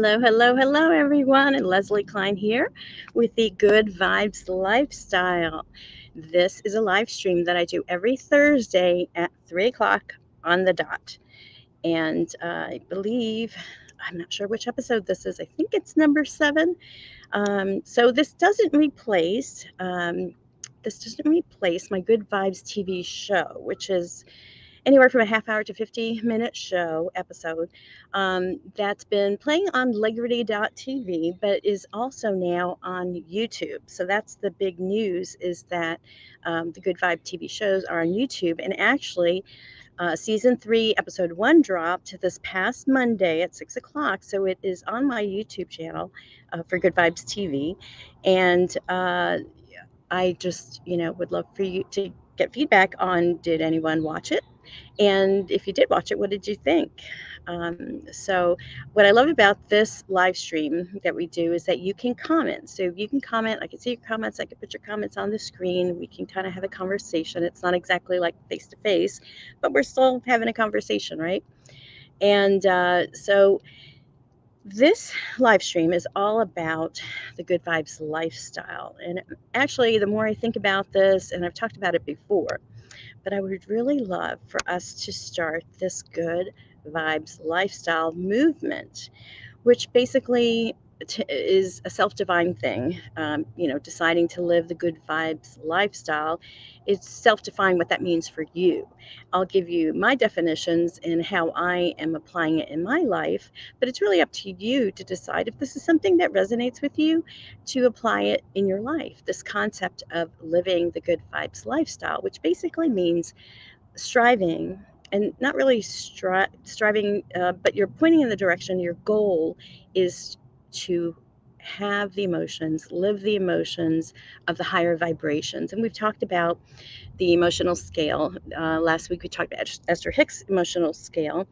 Hello, hello, hello, everyone. And Leslie Klein here with the Good Vibes Lifestyle. This is a live stream that I do every Thursday at 3 o'clock on the dot. And I believe, I'm not sure which episode this is. I think it's number 7. So this doesn't replace my Good Vibes TV show, which is anywhere from a half hour to 50-minute show episode that's been playing on Legrity.tv, but is also now on YouTube. So that's the big news, is that the Good Vibe TV shows are on YouTube. And actually, season 3, episode 1 dropped this past Monday at 6 o'clock. So it is on my YouTube channel for Good Vibes TV. And I just, would love for you to get feedback on, did anyone watch it? And if you did watch it, what did you think? So what I love about this live stream that we do is that you can comment. So you can comment. I can see your comments. I can put your comments on the screen. We can kind of have a conversation. It's not exactly like face to face, but we're still having a conversation, right? And so this live stream is all about the Good Vibes lifestyle. And actually, the more I think about this, and I've talked about it before, but I would really love for us to start this Good Vibes lifestyle movement, which basically is a self-defined thing. Deciding to live the Good Vibes lifestyle, it's self-defined what that means for you. I'll give you my definitions and how I am applying it in my life, but it's really up to you to decide if this is something that resonates with you, to apply it in your life. This concept of living the Good Vibes lifestyle, which basically means striving, and not really striving, but you're pointing in the direction. Your goal is to have the emotions, live the emotions of the higher vibrations. And we've talked about the emotional scale. Last week we talked about Esther Hicks' emotional scale.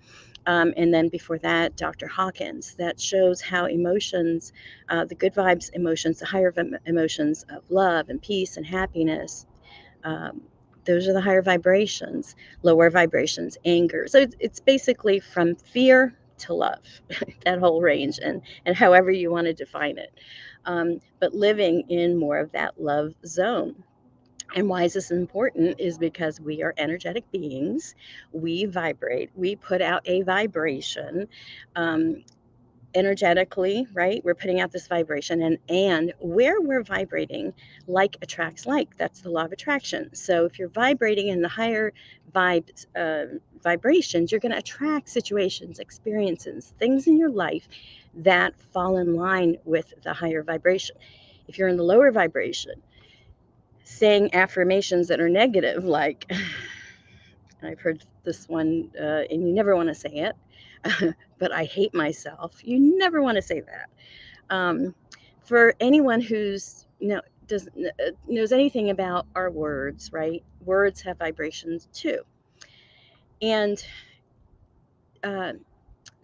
And then before that, Dr. Hawkins, that shows how emotions, the good vibes emotions, the higher emotions of love and peace and happiness, um, those are the higher vibrations. Lower vibrations, anger. So it's basically from fear to love, that whole range, and however you want to define it. But living in more of that love zone. And why is this important? Is because we are energetic beings. We vibrate. We put out a vibration. Um, Energetically, right? We're putting out this vibration, and where we're vibrating, like attracts like. That's the law of attraction. So if you're vibrating in the higher vibrations, you're going to attract situations, experiences, things in your life that fall in line with the higher vibration. If you're in the lower vibration, saying affirmations that are negative, like I've heard this one, and you never want to say it, but I hate myself. You never want to say that. For anyone who's knows anything about our words, right? Words have vibrations too. And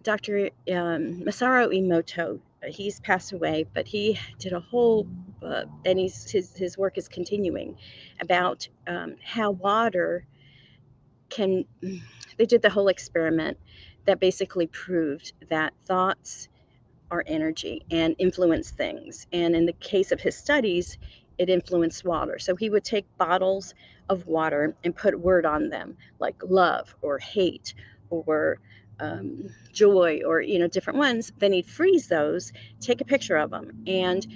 Dr. Masaru Emoto, he's passed away, but he did a whole, and his work is continuing, about how water can. They did the whole experiment that basically proved that thoughts are energy and influence things. And in the case of his studies, it influenced water. So he would take bottles of water and put word on them, like love or hate or joy, or different ones. Then he'd freeze those, take a picture of them, and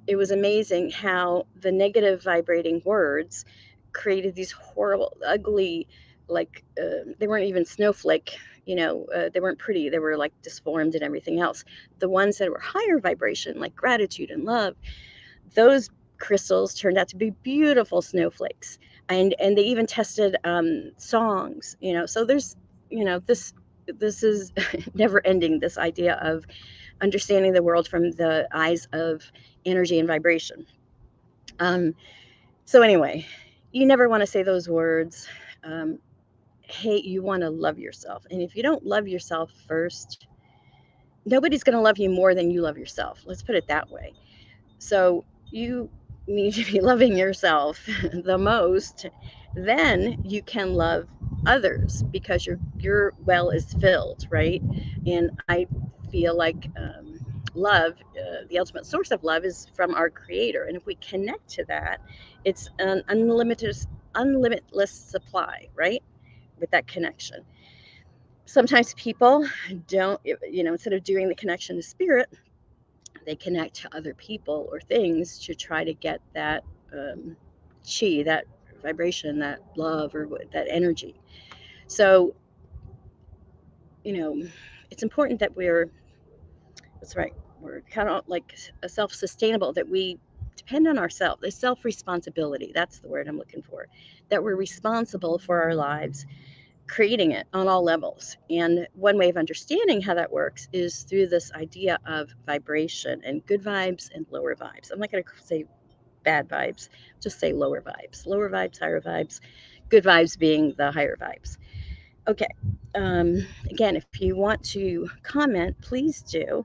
it was amazing how the negative vibrating words created these horrible, ugly, like they weren't even snowflake, they weren't pretty, they were like disformed and everything else. The ones that were higher vibration, like gratitude and love, those crystals turned out to be beautiful snowflakes. And they even tested songs, so there's, this is never ending, this idea of understanding the world from the eyes of energy and vibration. So anyway, you never want to say those words. Hey, you want to love yourself. And if you don't love yourself first, nobody's going to love you more than you love yourself. Let's put it that way. So you need to be loving yourself the most. Then you can love others, because your well is filled, right? And I feel like love, the ultimate source of love, is from our Creator. And if we connect to that, it's an unlimitless supply, right? With that connection. Sometimes people don't, instead of doing the connection to spirit, they connect to other people or things to try to get that chi, that vibration, that love, or that energy. So, it's important that that's right, we're kind of like a self-sustainable, that we depend on ourselves, the self-responsibility, that's the word I'm looking for, that we're responsible for our lives, creating it on all levels. And one way of understanding how that works is through this idea of vibration and good vibes and lower vibes. I'm not going to say bad vibes, just say lower vibes. Lower vibes, higher vibes, good vibes being the higher vibes. Okay. Again, if you want to comment, please do.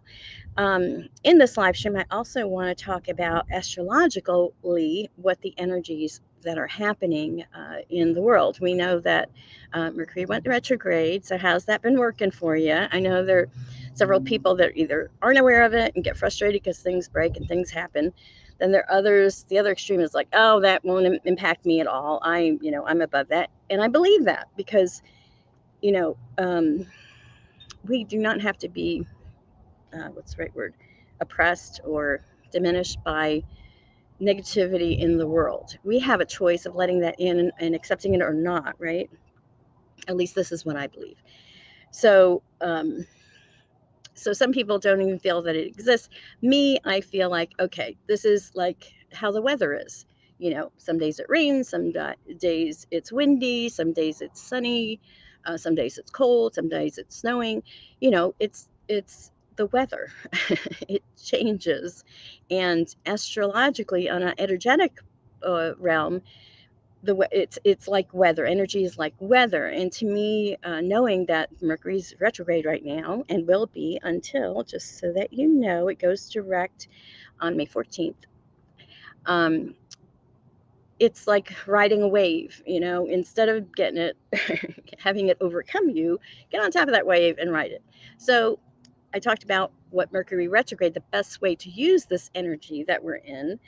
In this live stream, I also want to talk about astrologically what the energies that are happening in the world. We know that Mercury went retrograde, so how's that been working for you? I know there are several people that either aren't aware of it and get frustrated because things break and things happen. Then there are others, the other extreme is like, oh, that won't impact me at all. I'm above that. And I believe that because, we do not have to be what's the right word, oppressed or diminished by negativity in the world. We have a choice of letting that in and accepting it or not, right? At least this is what I believe. So, so some people don't even feel that it exists. Me, I feel like, okay, this is like how the weather is. Some days it rains, some days it's windy, some days it's sunny, some days it's cold, some days it's snowing. It's the weather. It changes, and astrologically, on an energetic realm, it's like weather. Energy is like weather, and to me, knowing that Mercury's retrograde right now and will be until, just so that you know, it goes direct on May 14th. It's like riding a wave, instead of getting it, having it overcome you, get on top of that wave and ride it. So I talked about what Mercury retrograde, the best way to use this energy that we're in,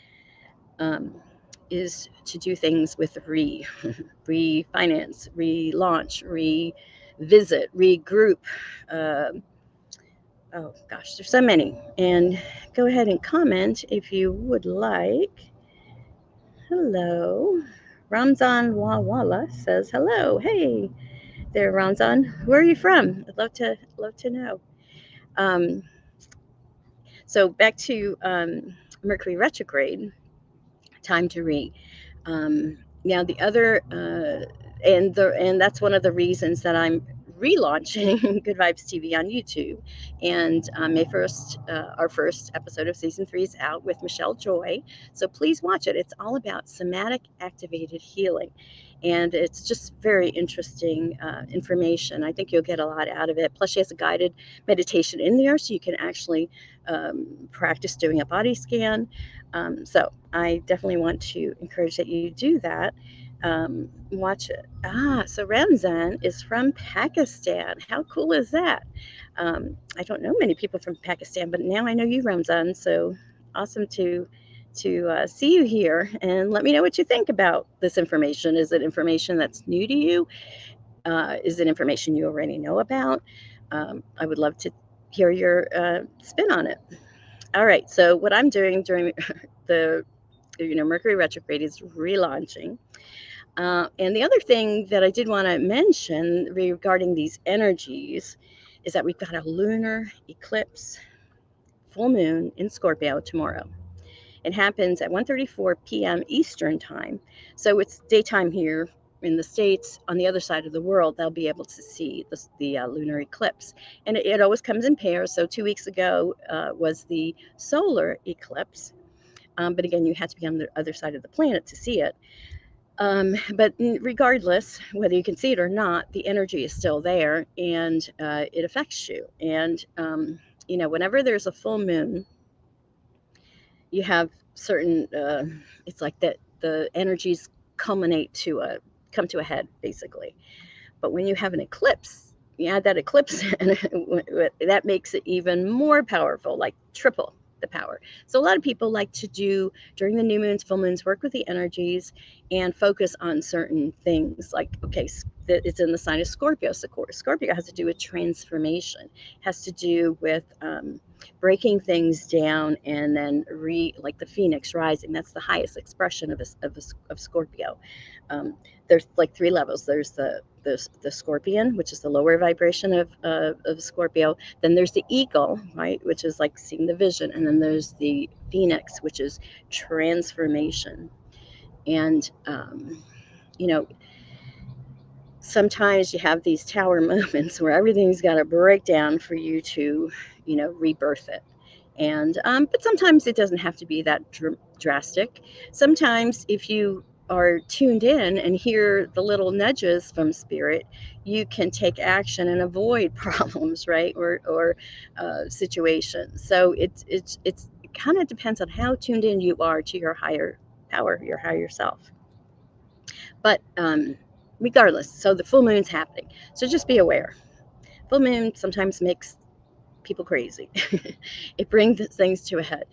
is to do things with refinance, relaunch, revisit, regroup. Oh gosh, there's so many. And go ahead and comment if you would like. Hello. Ramzan Wawala says hello. Hey there, Ramzan. Where are you from? I'd love to know. Um, so back to Mercury retrograde. Time to read. Now the other, and that's one of the reasons that I'm relaunching Good Vibes TV on YouTube. And May 1st, our first episode of season 3 is out with Michelle Joy. So please watch it. It's all about somatic activated healing. And it's just very interesting information. I think you'll get a lot out of it. Plus, she has a guided meditation in there, so you can actually practice doing a body scan. So I definitely want to encourage that you do that. Watch it. So Ramzan is from Pakistan. How cool is that? I don't know many people from Pakistan, but now I know you, Ramzan. So awesome to see you here, and let me know what you think about this information. Is it information that's new to you? Is it information you already know about? I would love to hear your spin on it. All right. So what I'm doing during the Mercury retrograde is relaunching. And the other thing that I did want to mention regarding these energies is that we've got a lunar eclipse, full moon in Scorpio tomorrow. It happens at 1:34 p.m. Eastern time. So it's daytime here in the States. On the other side of the world, they'll be able to see the lunar eclipse. And it always comes in pairs. So 2 weeks ago was the solar eclipse. But again, you had to be on the other side of the planet to see it. But regardless, whether you can see it or not, the energy is still there, and it affects you. And, whenever there's a full moon, you have certain, it's like that the energies come to a head, basically. But when you have an eclipse, you add that eclipse and that makes it even more powerful, like triple the power. So a lot of people like to do during the new moons, full moons, work with the energies and focus on certain things. Like, okay, it's in the sign of Scorpio. So Scorpio has to do with transformation, has to do with breaking things down and then like the phoenix rising. That's the highest expression of Scorpio. There's like three levels. There's the scorpion, which is the lower vibration of Scorpio. Then there's the eagle, right, which is like seeing the vision. And then there's the phoenix, which is transformation. And, you know, sometimes you have these tower moments where everything's got to break down for you to, rebirth it. And, but sometimes it doesn't have to be that drastic. Sometimes if you are tuned in and hear the little nudges from spirit, you can take action and avoid problems, right? Or situations. So it kind of depends on how tuned in you are to your higher power, your higher self. But regardless, so the full moon's happening. So just be aware. Full moon sometimes makes people crazy. It brings things to a head.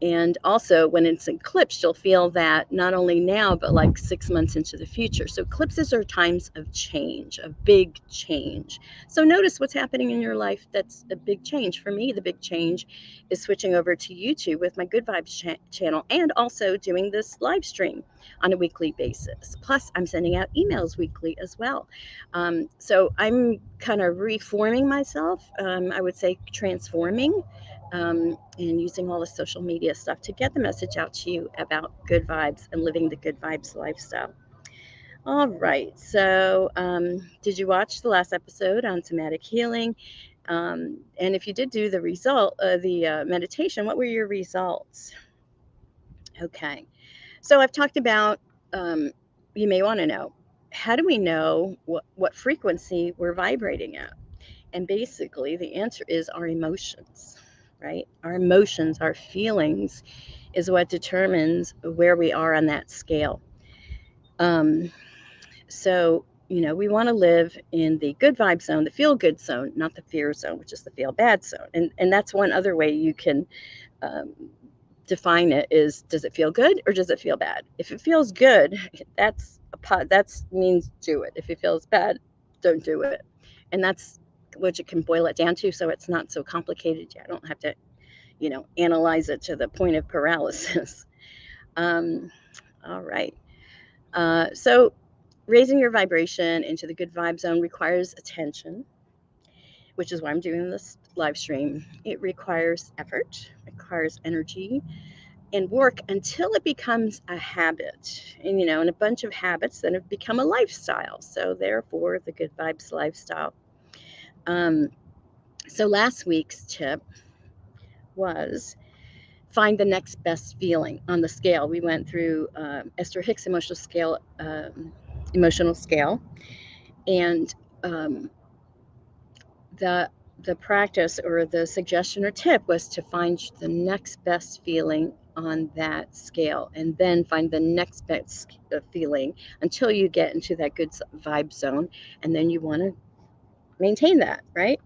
And also when it's eclipsed, you'll feel that not only now, but like 6 months into the future. So eclipses are times of change, of big change. So notice what's happening in your life that's a big change. For me, the big change is switching over to YouTube with my Good Vibes channel and also doing this live stream on a weekly basis. Plus, I'm sending out emails weekly as well. So I'm kind of reforming myself. I would say transforming, and using all the social media stuff to get the message out to you about good vibes and living the good vibes lifestyle. All right. So, did you watch the last episode on somatic healing? And if you did do the meditation, what were your results? Okay. So I've talked about, you may want to know, how do we know what frequency we're vibrating at? And basically, the answer is our emotions, right? Our emotions, our feelings is what determines where we are on that scale. So, we want to live in the good vibe zone, the feel good zone, not the fear zone, which is the feel bad zone. And that's one other way you can define it is, does it feel good or does it feel bad? If it feels good, that means do it. If it feels bad, don't do it. And that's what you can boil it down to, so it's not so complicated. I don't have to, analyze it to the point of paralysis. All right. So raising your vibration into the good vibe zone requires attention, which is why I'm doing this live stream. It requires effort, requires energy, and work until it becomes a habit, and a bunch of habits that have become a lifestyle. So therefore, the good vibes lifestyle. So last week's tip was find the next best feeling on the scale. We went through Esther Hicks' emotional scale, and the practice or the suggestion or tip was to find the next best feeling on that scale, and then find the next best feeling until you get into that good vibe zone, and then you want to maintain that, right?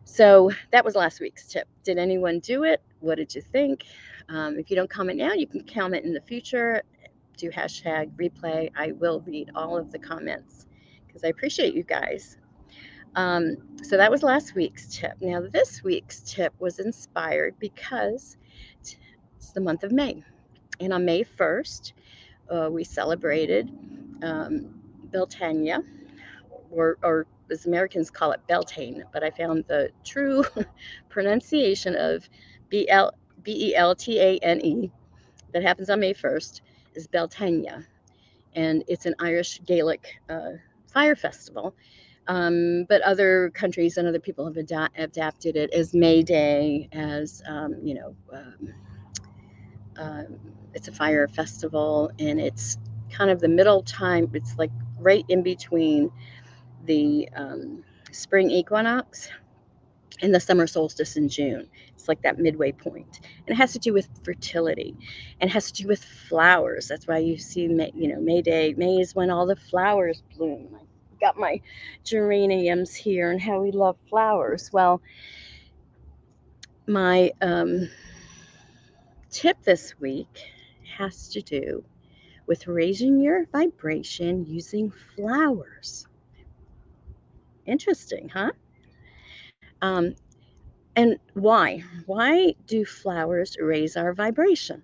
So that was last week's tip. Did anyone do it? What did you think? If you don't comment now, you can comment in the future. Do hashtag replay. I will read all of the comments because I appreciate you guys. So that was last week's tip. Now, this week's tip was inspired because it's the month of May. And on May 1st, we celebrated Beltane, or as Americans call it, Beltane. But I found the true pronunciation of Beltane that happens on May 1st is Beltane. And it's an Irish Gaelic fire festival. But other countries and other people have adapted it as May Day, as it's a fire festival, and it's kind of the middle time. It's like right in between the spring equinox and the summer solstice in June. It's like that midway point. And it has to do with fertility, and it has to do with flowers. That's why you see, May Day. May is when all the flowers bloom. got my geraniums here and how we love flowers. Well, my tip this week has to do with raising your vibration using flowers. Interesting, huh? And why? Why do flowers raise our vibration?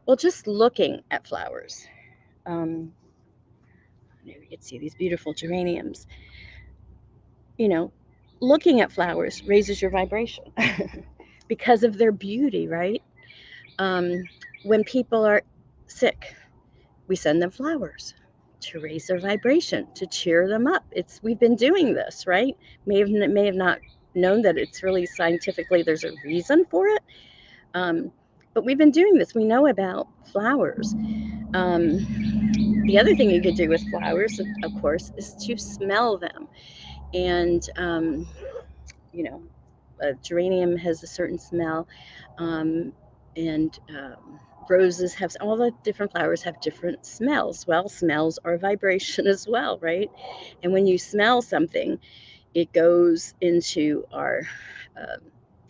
Well, just looking at flowers, you can see these beautiful geraniums. You know, looking at flowers raises your vibration because of their beauty, right? When people are sick, we send them flowers to raise their vibration, to cheer them up. We've been doing this, right? May have not known that it's really scientifically there's a reason for it. But we've been doing this. We know about flowers. The other thing you could do with flowers, of course, is to smell them. And, you know, a geranium has a certain smell. And roses have, all the different flowers have different smells. Well, smells are vibration as well, right? And when you smell something, it goes into our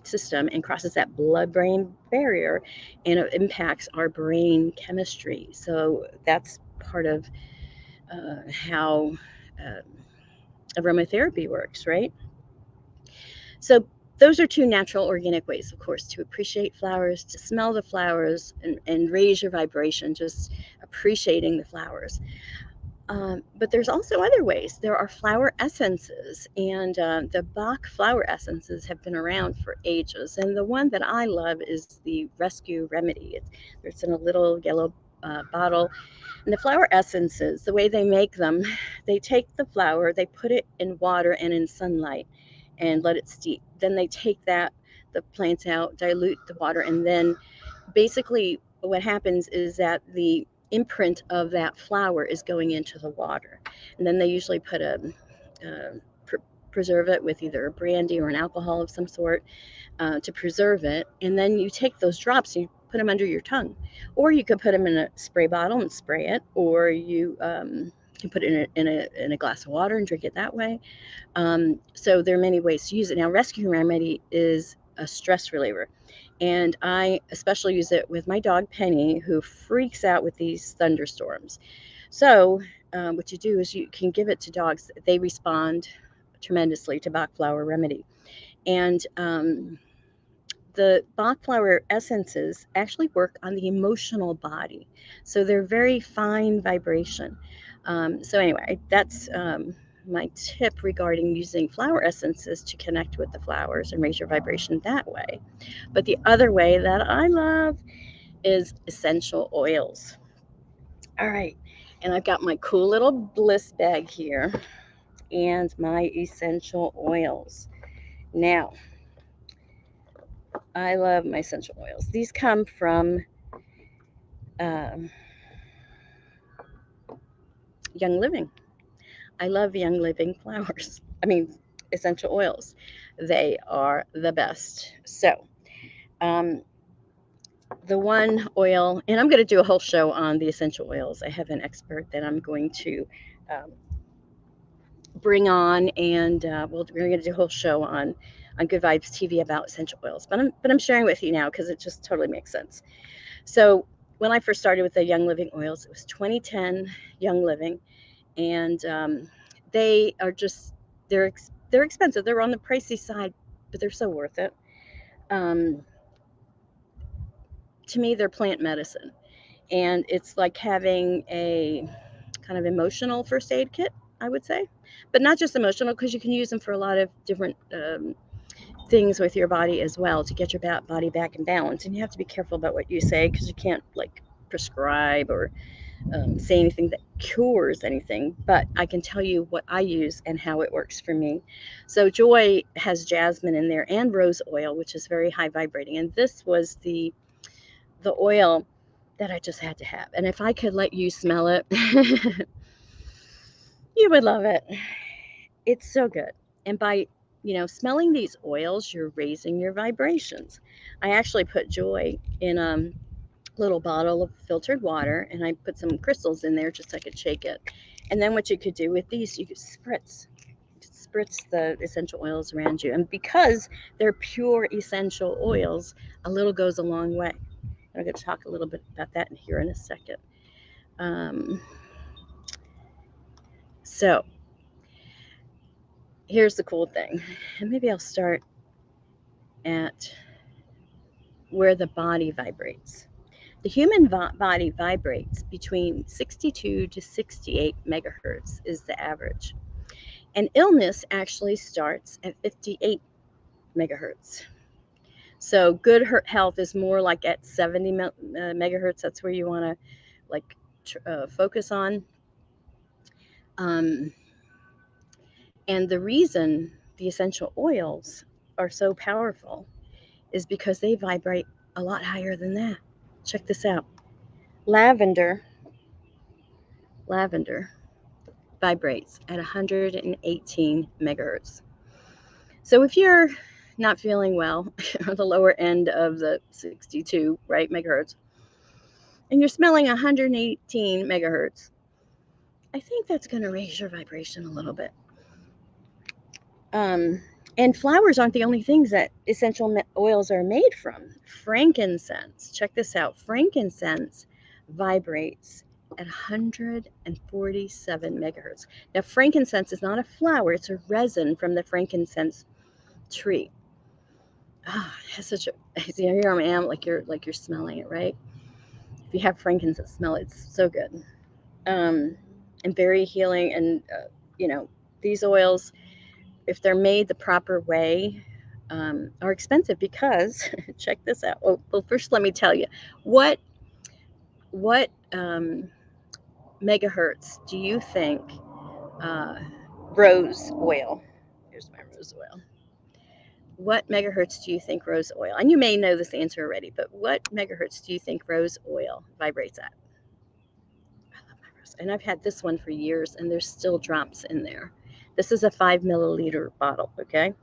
system and crosses that blood-brain barrier, and it impacts our brain chemistry. So that's part of how aromatherapy works, right? So those are two natural organic ways, of course, to appreciate flowers, to smell the flowers, and raise your vibration, just appreciating the flowers. But there's also other ways. There are flower essences, and the Bach flower essences have been around for ages. And the one that I love is the Rescue Remedy. It's in a little yellow bottle. And the flower essences, the way they make them, they take the flower, they put it in water and in sunlight and let it steep. Then they take the plants out, dilute the water, and then basically what happens is that the imprint of that flower is going into the water. And then they usually put preserve it with either a brandy or an alcohol of some sort to preserve it. And then you take those drops and you put them under your tongue. Or you could put them in a spray bottle and spray it, or you can put it in a glass of water and drink it that way. So there are many ways to use it. Now, Rescue Remedy is a stress reliever. And I especially use it with my dog, Penny, who freaks out with these thunderstorms. So what you do is you can give it to dogs. They respond tremendously to Bach Flower Remedy. And the Bach flower essences actually work on the emotional body. So they're very fine vibration. So anyway, that's my tip regarding using flower essences to connect with the flowers and raise your vibration that way. But the other way that I love is essential oils. All right, and I've got my cool little bliss bag here and my essential oils. Now, I love my essential oils. These come from Young Living. I love Young Living flowers. I mean, essential oils. They are the best. So, the one oil, and I'm going to do a whole show on the essential oils. I have an expert that I'm going to bring on, and we're going to do a whole show on Good Vibes TV about essential oils. But I'm sharing with you now because it just totally makes sense. So when I first started with the Young Living oils, it was 2010 Young Living, and they are just they're expensive. They're on the pricey side, but they're so worth it. To me, they're plant medicine, and it's like having a kind of emotional first aid kit, I would say, but not just emotional, because you can use them for a lot of different things with your body as well to get your body back in balance. And you have to be careful about what you say, because you can't like prescribe or say anything that cures anything, but I can tell you what I use and how it works for me. So Joy has jasmine in there and rose oil, which is very high vibrating, and this was the oil that I just had to have. And if I could let you smell it, you would love it. It's so good. And by smelling these oils, you're raising your vibrations. I actually put Joy in little bottle of filtered water, and I put some crystals in there just so I could shake it. And then what you could do with these, you could spritz the essential oils around you. And because they're pure essential oils, a little goes a long way. I'm going to talk a little bit about that here in a second. So here's the cool thing. And maybe I'll start at where the body vibrates. The human body vibrates between 62 to 68 megahertz is the average. And illness actually starts at 58 megahertz. So good health is more like at 70 megahertz. That's where you want to like focus on. Um, and the reason the essential oils are so powerful is because they vibrate a lot higher than that. Check this out. Lavender vibrates at 118 megahertz. So if you're not feeling well, on the lower end of the 62, right, megahertz, and you're smelling 118 megahertz, I think that's going to raise your vibration a little bit. And flowers aren't the only things that essential oils are made from. Frankincense, check this out. Frankincense vibrates at 147 megahertz. Now, frankincense is not a flower, it's a resin from the frankincense tree. It has such a, here I am, like you're smelling it, right? If you have frankincense smell, it's so good. And very healing. And, these oils, if they're made the proper way, are expensive because, check this out. Oh, well, first let me tell you, what megahertz do you think rose oil, here's my rose oil, what megahertz do you think rose oil, and you may know this answer already, but what megahertz do you think rose oil vibrates at? I love my rose, and I've had this one for years, and there's still drops in there. This is a 5 milliliter bottle, okay?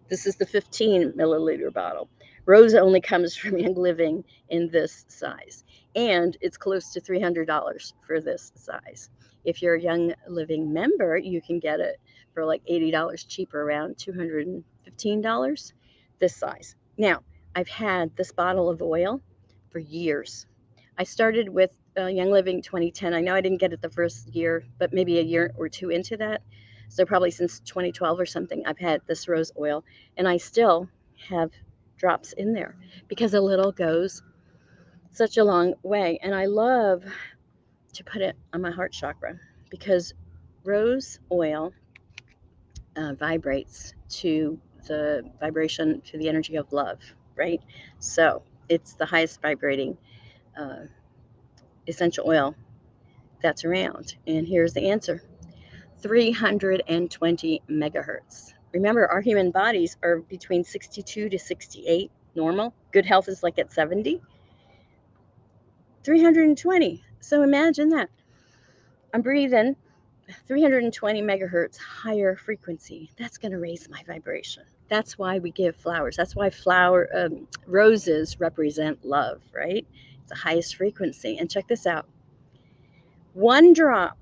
This is the 15 milliliter bottle. Rose only comes from Young Living in this size, and it's close to $300 for this size. If you're a Young Living member, you can get it for like $80 cheaper, around $215, this size. Now, I've had this bottle of oil for years. I started with Young Living 2010. I know I didn't get it the first year, but maybe a year or two into that. So probably since 2012 or something, I've had this rose oil, and I still have drops in there because a little goes such a long way. And I love to put it on my heart chakra because rose oil vibrates to the vibration, to the energy of love, right? So it's the highest vibrating uh, essential oil that's around. And here's the answer: 320 megahertz. Remember, our human bodies are between 62 to 68 normal. Good health is like at 70. 320. So imagine that. I'm breathing 320 megahertz higher frequency. That's going to raise my vibration. That's why we give flowers. That's why roses represent love, right? It's the highest frequency. And check this out. 1 drop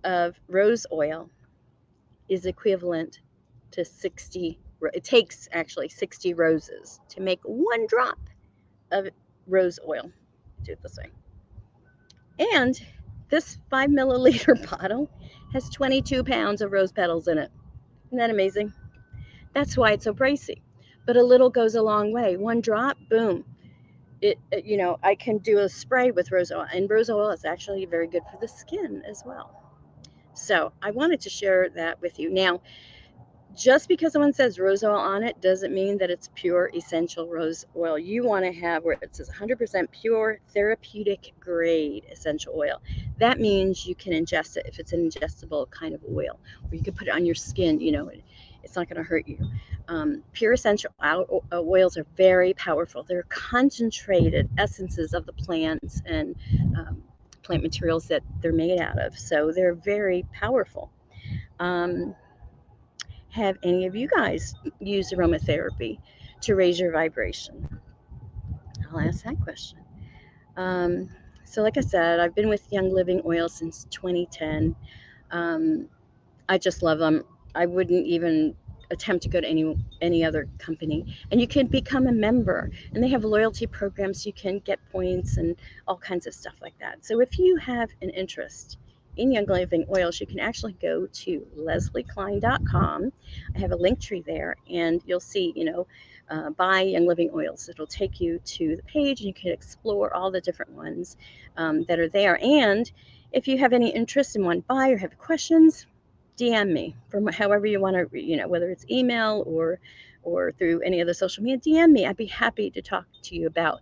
of rose oil is equivalent to 60. It takes actually 60 roses to make 1 drop of rose oil. Do it this way. And this 5 milliliter bottle has 22 pounds of rose petals in it. Isn't that amazing? That's why it's so pricey. But a little goes a long way. 1 drop, boom. I can do a spray with rose oil, and rose oil is actually very good for the skin as well. So I wanted to share that with you. Now, just because someone says rose oil on it doesn't mean that it's pure essential rose oil. You want to have where it says 100% pure therapeutic grade essential oil. That means you can ingest it if it's an ingestible kind of oil, or you can put it on your skin. It's not going to hurt you. Pure essential oils are very powerful. They're concentrated essences of the plants and plant materials that they're made out of. So they're very powerful. Have any of you guys used aromatherapy to raise your vibration? I'll ask that question. So like I said, I've been with Young Living Oil since 2010. Um, I just love them. I wouldn't even attempt to go to any other company. And you can become a member, and they have loyalty programs. You can get points and all kinds of stuff like that. So if you have an interest in Young Living Oils, you can actually go to leslieklein.com. I have a link tree there, and you'll see, buy Young Living Oils. It'll take you to the page, and you can explore all the different ones that are there. And if you have any interest in one buy or have questions, DM me from however you want to, whether it's email or through any other social media. DM me. I'd be happy to talk to you about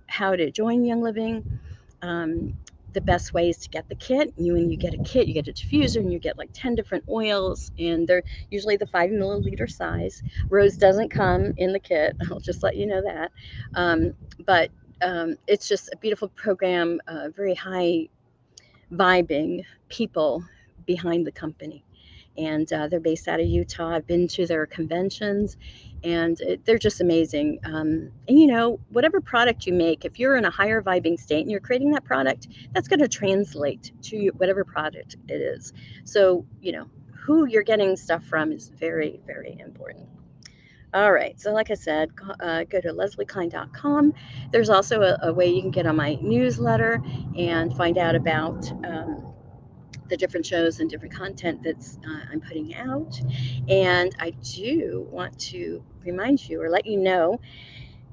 how to join Young Living, um, the best ways to get the kit. When you get a kit, you get a diffuser and you get like 10 different oils, and they're usually the 5 milliliter size. Rose doesn't come in the kit. I'll just let you know that. But it's just a beautiful program, very high vibing people behind the company. And they're based out of Utah. I've been to their conventions, and they're just amazing. And whatever product you make, if you're in a higher vibing state and you're creating that product, that's going to translate to whatever product it is. So, who you're getting stuff from is very, very important. All right. So, like I said, go to leslieklein.com. There's also a way you can get on my newsletter and find out about the different shows and different content that's I'm putting out. And I do want to remind you or let you know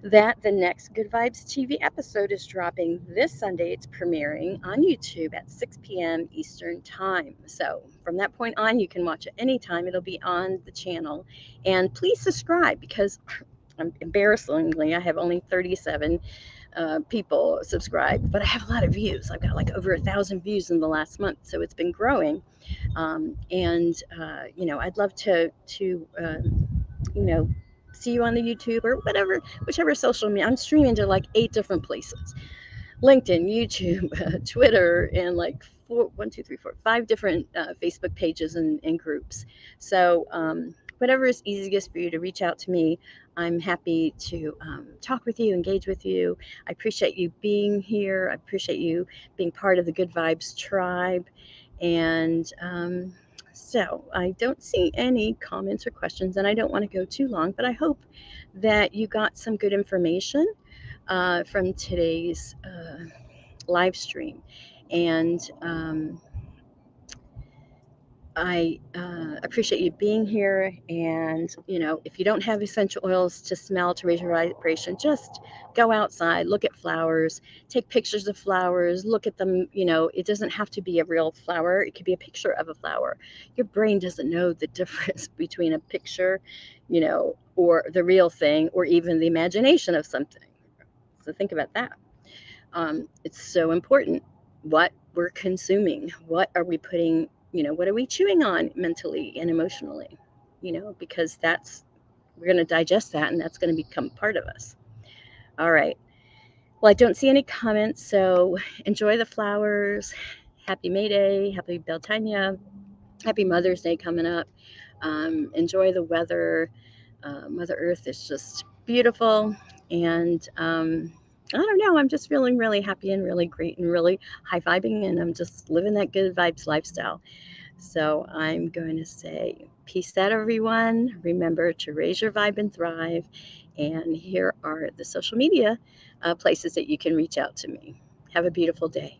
that the next Good Vibes TV episode is dropping this Sunday. It's premiering on YouTube at 6 p.m. Eastern Time. So from that point on, you can watch it anytime. It'll be on the channel. And please subscribe, because embarrassingly, I have only 37 people subscribed, but I have a lot of views. I've got like over 1,000 views in the last month, so it's been growing. I'd love to see you on the YouTube or whatever, whichever social media. I'm streaming to like 8 different places: LinkedIn, YouTube, Twitter, and like 5 different Facebook pages and groups. So whatever is easiest for you to reach out to me, I'm happy to talk with you, engage with you. I appreciate you being here. I appreciate you being part of the Good Vibes tribe. And so I don't see any comments or questions, and I don't want to go too long, but I hope that you got some good information from today's live stream. And I appreciate you being here. And, if you don't have essential oils to smell to raise your vibration, just go outside, look at flowers, take pictures of flowers, look at them. It doesn't have to be a real flower. It could be a picture of a flower. Your brain doesn't know the difference between a picture, or the real thing, or even the imagination of something. So think about that. It's so important what we're consuming. What are we putting, what are we chewing on mentally and emotionally? Because we're going to digest that, and that's going to become part of us. All right. Well, I don't see any comments, so enjoy the flowers. Happy May Day. Happy Beltania. Happy Mother's Day coming up. Enjoy the weather. Mother Earth is just beautiful. And I don't know, I'm just feeling really happy and really great and really high vibing, and I'm just living that good vibes lifestyle. So I'm going to say peace out, everyone. Remember to raise your vibe and thrive. And here are the social media places that you can reach out to me. Have a beautiful day.